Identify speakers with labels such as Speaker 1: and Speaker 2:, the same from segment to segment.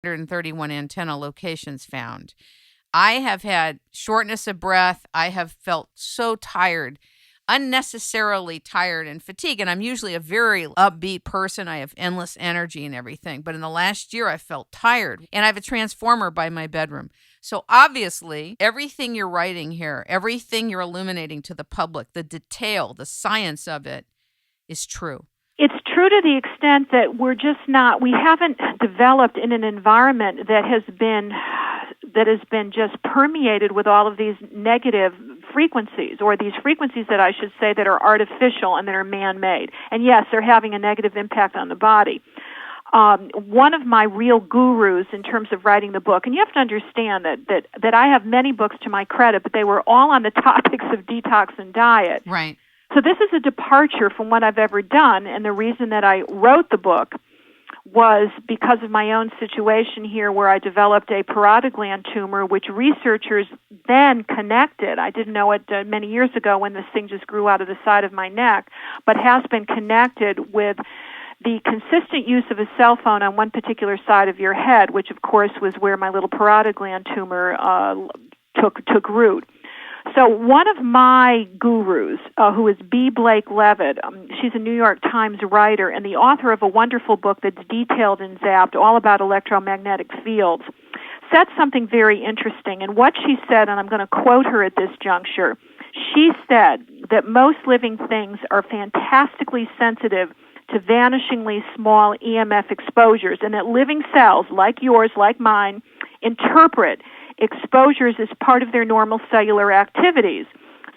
Speaker 1: 131 antenna locations found. I have had shortness of breath. I have felt so tired, unnecessarily tired and fatigued. And I'm usually a very upbeat person. I have endless energy and everything. But in the last year, I felt tired. And I have a transformer by my bedroom. So obviously, everything you're writing here, everything you're illuminating to the public, the detail, the science of it is true.
Speaker 2: It's true to the extent that we haven't developed in an environment that has been just permeated with all of these negative frequencies, or these frequencies that I should say that are artificial and that are man-made. And yes, they're having a negative impact on the body. One of my real gurus in terms of writing the book, and you have to understand that I have many books to my credit, but they were all on the topics of detox and diet.
Speaker 1: Right.
Speaker 2: So this is a departure from what I've ever done, and the reason that I wrote the book was because of my own situation here where I developed a parotid gland tumor, which researchers then connected. I didn't know it many years ago when this thing just grew out of the side of my neck, but has been connected with the consistent use of a cell phone on one particular side of your head, which of course was where my little parotid gland tumor took root. So one of my gurus, who is B. Blake Levitt, she's a New York Times writer and the author of a wonderful book that's detailed in Zapped, all about electromagnetic fields, said something very interesting. And what she said, and I'm going to quote her at this juncture, she said that most living things are fantastically sensitive to vanishingly small EMF exposures, and that living cells, like yours, like mine, interpret exposures as part of their normal cellular activities.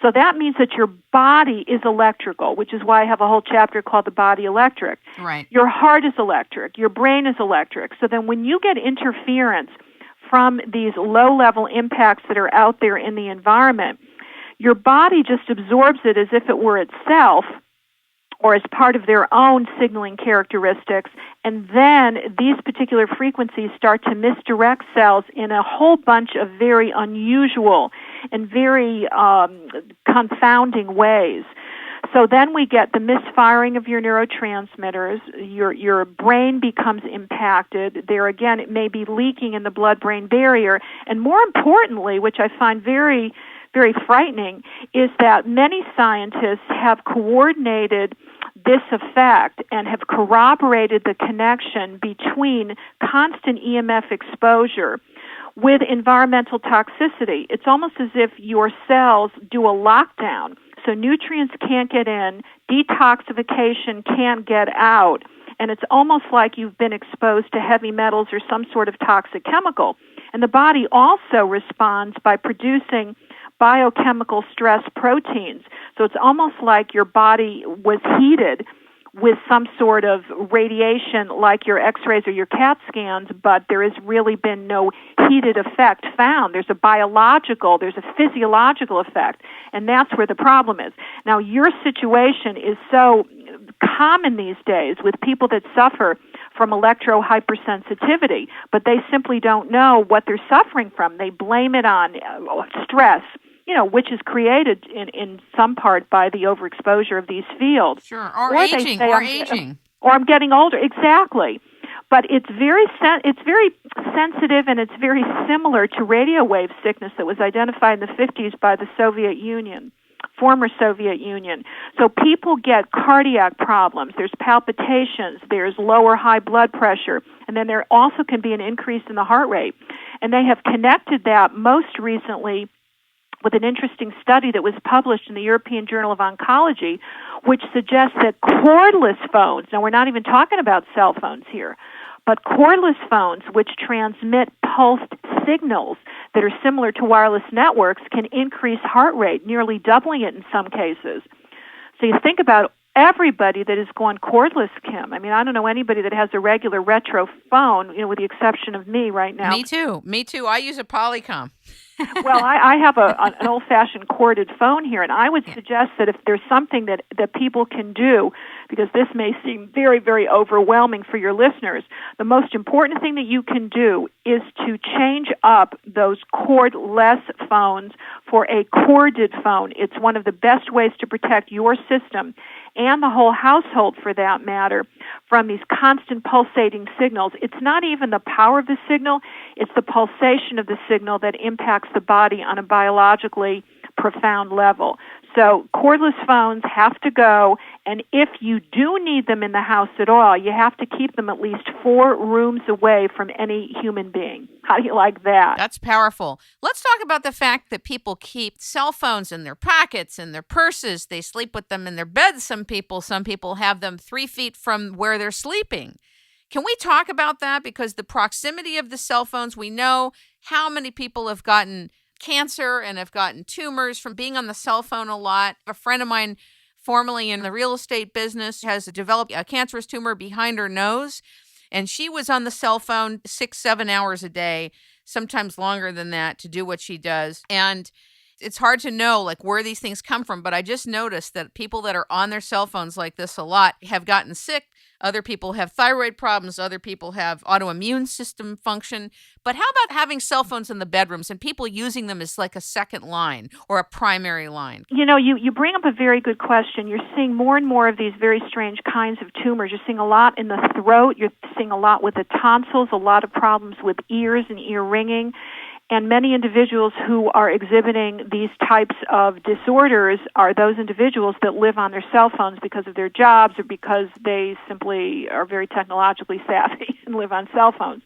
Speaker 2: So that means that your body is electrical, which is why I have a whole chapter called The Body Electric.
Speaker 1: Right.
Speaker 2: Your heart is electric. Your brain is electric. So then when you get interference from these low-level impacts that are out there in the environment, your body just absorbs it as if it were itself, or as part of their own signaling characteristics, and then these particular frequencies start to misdirect cells in a whole bunch of very unusual and very confounding ways. So then we get the misfiring of your neurotransmitters, your brain becomes impacted. There again, it may be leaking in the blood-brain barrier, and more importantly, which I find very, very frightening, is that many scientists have coordinated this effect and have corroborated the connection between constant EMF exposure with environmental toxicity. It's almost as if your cells do a lockdown, so nutrients can't get in, detoxification can't get out, and it's almost like you've been exposed to heavy metals or some sort of toxic chemical. And the body also responds by producing biochemical stress proteins. So it's almost like your body was heated with some sort of radiation like your x-rays or your CAT scans, but there has really been no heated effect found. There's a physiological effect, and that's where the problem is. Now, your situation is so common these days with people that suffer from electro-hypersensitivity, but they simply don't know what they're suffering from. They blame it on stress, which is created in some part by the overexposure of these fields.
Speaker 1: Sure, or aging.
Speaker 2: Or I'm getting older, exactly. But it's very sensitive, and it's very similar to radio wave sickness that was identified in the 50s by the Soviet Union, former Soviet Union. So people get cardiac problems, there's palpitations, there's lower high blood pressure, and then there also can be an increase in the heart rate. And they have connected that most recently with an interesting study that was published in the European Journal of Oncology, which suggests that cordless phones, now we're not even talking about cell phones here, but cordless phones which transmit pulsed signals that are similar to wireless networks can increase heart rate, nearly doubling it in some cases. So you think about everybody that is going cordless, Kim. I mean, I don't know anybody that has a regular retro phone, with the exception of me right now.
Speaker 1: Me too. I use a Polycom.
Speaker 2: Well, I have an old-fashioned corded phone here, and I would suggest that if there's something that people can do, because this may seem very, very overwhelming for your listeners, the most important thing that you can do is to change up those cordless phones for a corded phone. It's one of the best ways to protect your system and the whole household for that matter, from these constant pulsating signals. It's not even the power of the signal, it's the pulsation of the signal that impacts the body on a biologically profound level. So cordless phones have to go, and if you do need them in the house at all, you have to keep them at least 4 rooms away from any human being. How do you like that?
Speaker 1: That's powerful. Let's talk about the fact that people keep cell phones in their pockets, in their purses. They sleep with them in their beds, some people have them 3 feet from where they're sleeping. Can we talk about that? Because the proximity of the cell phones, we know how many people have gotten cancer and have gotten tumors from being on the cell phone a lot. A friend of mine, formerly in the real estate business, has developed a cancerous tumor behind her nose, and she was on the cell phone 6-7 hours a day, sometimes longer than that, to do what she does. And it's hard to know like where these things come from, but I just noticed that people that are on their cell phones like this a lot have gotten sick. Other people have thyroid problems. Other people have autoimmune system function. But how about having cell phones in the bedrooms and people using them as like a second line or a primary line?
Speaker 2: You know, you bring up a very good question. You're seeing more and more of these very strange kinds of tumors. You're seeing a lot in the throat. You're seeing a lot with the tonsils, a lot of problems with ears and ear ringing. And many individuals who are exhibiting these types of disorders are those individuals that live on their cell phones because of their jobs or because they simply are very technologically savvy and live on cell phones.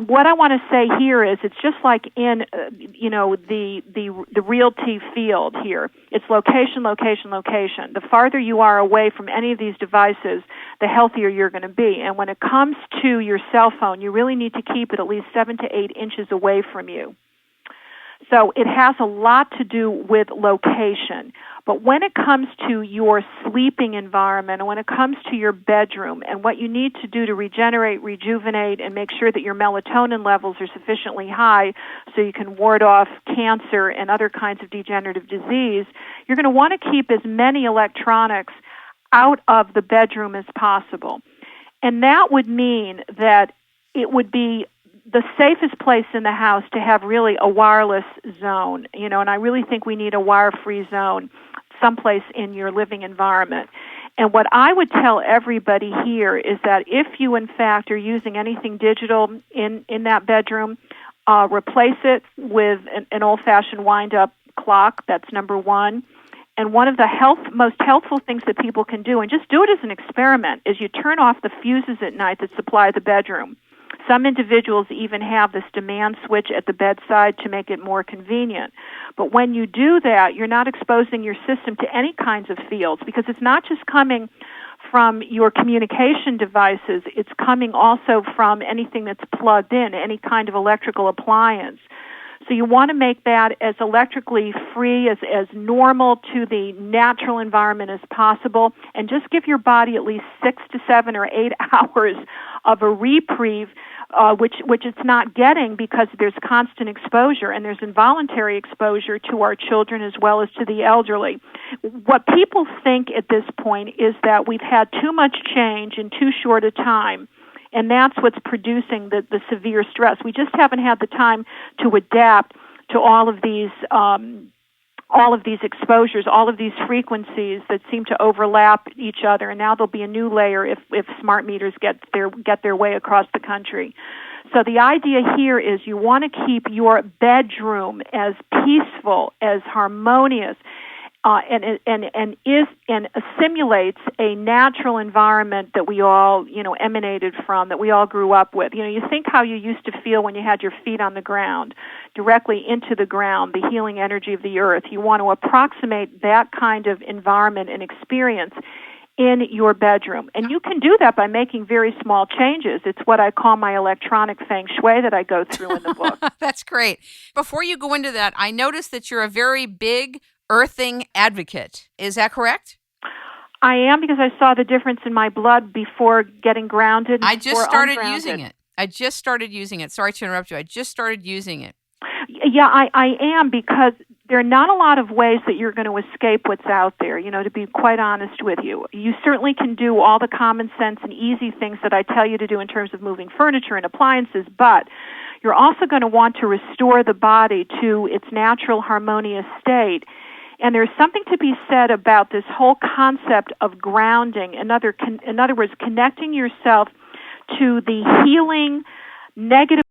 Speaker 2: What I want to say here is it's just like in, the realty field here. It's location, location, location. The farther you are away from any of these devices, the healthier you're going to be. And when it comes to your cell phone, you really need to keep it at least 7 to 8 inches away from you. So it has a lot to do with location. But when it comes to your sleeping environment, and when it comes to your bedroom, and what you need to do to regenerate, rejuvenate, and make sure that your melatonin levels are sufficiently high so you can ward off cancer and other kinds of degenerative disease, you're going to want to keep as many electronics out of the bedroom as possible. And that would mean that it would be the safest place in the house to have really a wireless zone, and I really think we need a wire-free zone someplace in your living environment. And what I would tell everybody here is that if you, in fact, are using anything digital in that bedroom, replace it with an old-fashioned wind-up clock. That's number one. And one of the most helpful things that people can do, and just do it as an experiment, is you turn off the fuses at night that supply the bedroom. Some individuals even have this demand switch at the bedside to make it more convenient. But when you do that, you're not exposing your system to any kinds of fields, because it's not just coming from your communication devices, it's coming also from anything that's plugged in, any kind of electrical appliance. So you want to make that as electrically free, as normal to the natural environment as possible, and just give your body at least 6 to 7 or 8 hours of a reprieve, which it's not getting because there's constant exposure, and there's involuntary exposure to our children as well as to the elderly. What people think at this point is that we've had too much change in too short a time, and that's what's producing the severe stress. We just haven't had the time to adapt to all of these exposures, all of these frequencies that seem to overlap each other, and now there'll be a new layer if smart meters get their way across the country. So the idea here is you want to keep your bedroom as peaceful, as harmonious, and simulates a natural environment that we all, emanated from, that we all grew up with. You think how you used to feel when you had your feet on the ground, directly into the ground, the healing energy of the earth. You want to approximate that kind of environment and experience in your bedroom. And you can do that by making very small changes. It's what I call my electronic feng shui that I go through in the book.
Speaker 1: That's great. Before you go into that, I noticed that you're a very big earthing advocate. Is that correct?
Speaker 2: I am, because I saw the difference in my blood before getting grounded.
Speaker 1: I just started using it. Sorry to interrupt you. I just started using it.
Speaker 2: Yeah, I am, because there are not a lot of ways that you're going to escape what's out there, to be quite honest with you. You certainly can do all the common sense and easy things that I tell you to do in terms of moving furniture and appliances, but you're also going to want to restore the body to its natural harmonious state. And there's something to be said about this whole concept of grounding. In other words, connecting yourself to the healing, negative